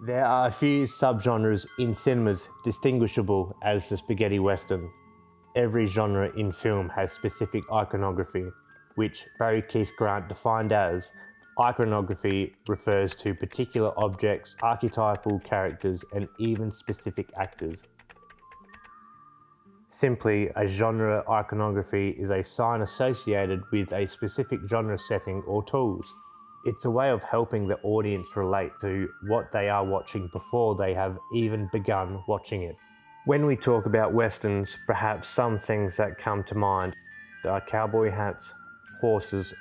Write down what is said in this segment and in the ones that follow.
There are a few subgenres in cinemas distinguishable as the spaghetti western. Every genre in film has specific iconography, which Barry Keith Grant defined as iconography refers to particular objects, archetypal characters, and even specific actors. Simply, a genre iconography is a sign associated with a specific genre setting or tools. It's a way of helping the audience relate to what they are watching before they have even begun watching it. When we talk about westerns, perhaps some things that come to mind are cowboy hats, horses,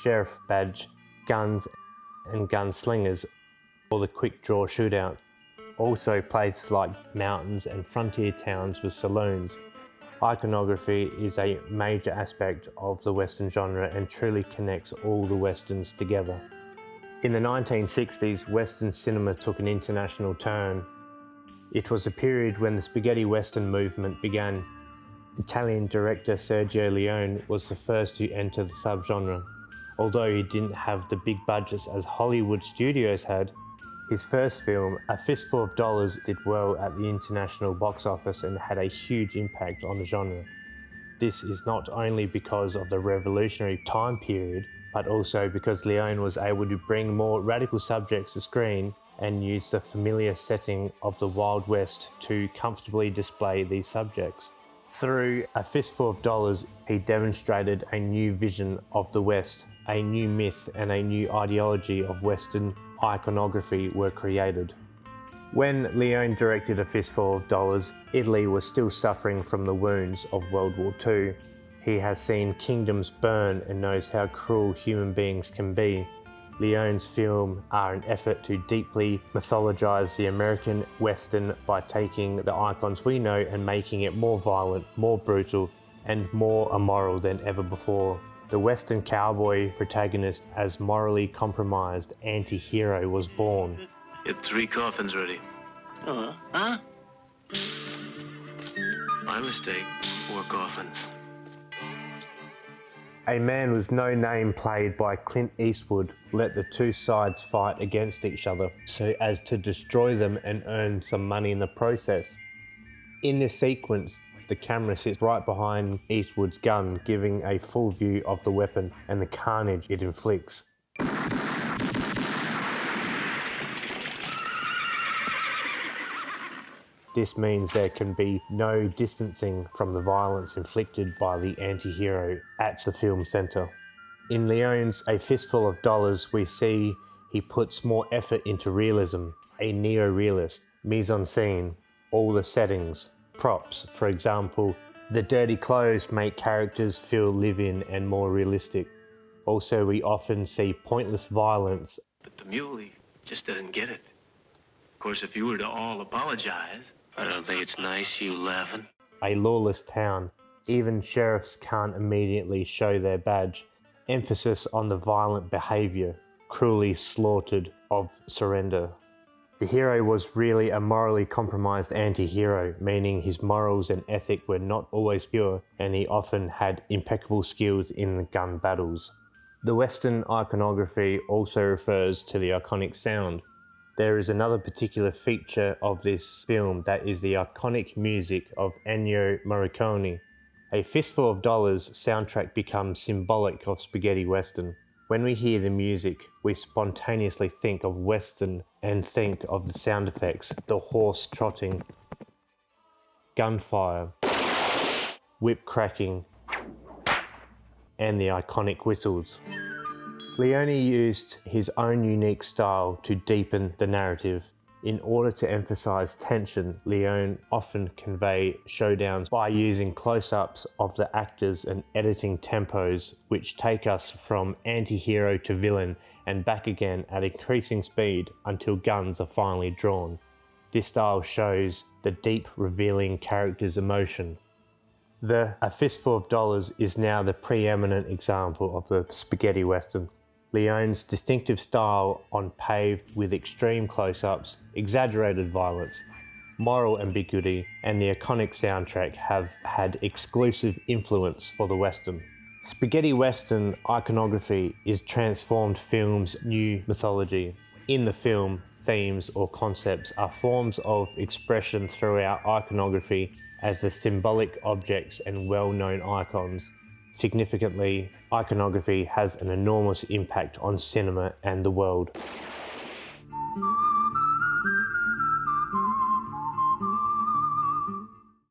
sheriff badge, guns and gunslingers, or the quick draw shootout. Also places like mountains and frontier towns with saloons. Iconography is a major aspect of the Western genre and truly connects all the Westerns together. In the 1960s, Western cinema took an international turn. It was a period when the spaghetti Western movement began. Italian director Sergio Leone was the first to enter the subgenre. Although he didn't have the big budgets as Hollywood studios had, his first film, A Fistful of Dollars, did well at the international box office and had a huge impact on the genre. This is not only because of the revolutionary time period, but also because Leone was able to bring more radical subjects to screen and use the familiar setting of the Wild West to comfortably display these subjects. Through A Fistful of Dollars, he demonstrated a new vision of the West, a new myth and a new ideology of Western iconography were created. When Leone directed A Fistful of Dollars, Italy was still suffering from the wounds of World War II. He has seen kingdoms burn and knows how cruel human beings can be. Leone's films are an effort to deeply mythologize the American Western by taking the icons we know and making it more violent, more brutal, and more immoral than ever before. The Western cowboy protagonist as morally compromised anti-hero was born. Get 3 coffins ready. Huh? My mistake. 4 coffins. A Man with No Name, played by Clint Eastwood, let the two sides fight against each other so as to destroy them and earn some money in the process. In this sequence, the camera sits right behind Eastwood's gun, giving a full view of the weapon and the carnage it inflicts. This means there can be no distancing from the violence inflicted by the anti-hero at the film centre. In Leone's A Fistful of Dollars, we see he puts more effort into realism, a neo-realist, mise-en-scene, all the settings, props. For example, the dirty clothes make characters feel live-in and more realistic. Also, we often see pointless violence. But the muley just doesn't get it. Of course, if you were to all apologize... I don't think it's nice, you laughing. A lawless town. Even sheriffs can't immediately show their badge. Emphasis on the violent behaviour, cruelly slaughtered of surrender. The hero was really a morally compromised anti-hero, meaning his morals and ethic were not always pure, and he often had impeccable skills in the gun battles. The Western iconography also refers to the iconic sound. There is another particular feature of this film, that is the iconic music of Ennio Morricone. A Fistful of Dollars soundtrack becomes symbolic of spaghetti western. When we hear the music, we spontaneously think of Western and think of the sound effects, the horse trotting, gunfire, whip cracking, and the iconic whistles. Leone used his own unique style to deepen the narrative. In order to emphasize tension, Leone often convey showdowns by using close-ups of the actors and editing tempos which take us from anti-hero to villain and back again at increasing speed until guns are finally drawn. This style shows the deep, revealing character's emotion. The A Fistful of Dollars is now the preeminent example of the spaghetti western. Leone's distinctive style on paved with extreme close-ups, exaggerated violence, moral ambiguity, and the iconic soundtrack have had exclusive influence for the Western. Spaghetti Western iconography is transformed film's new mythology. In the film, themes or concepts are forms of expression throughout iconography as the symbolic objects and well-known icons. Significantly, iconography has an enormous impact on cinema and the world.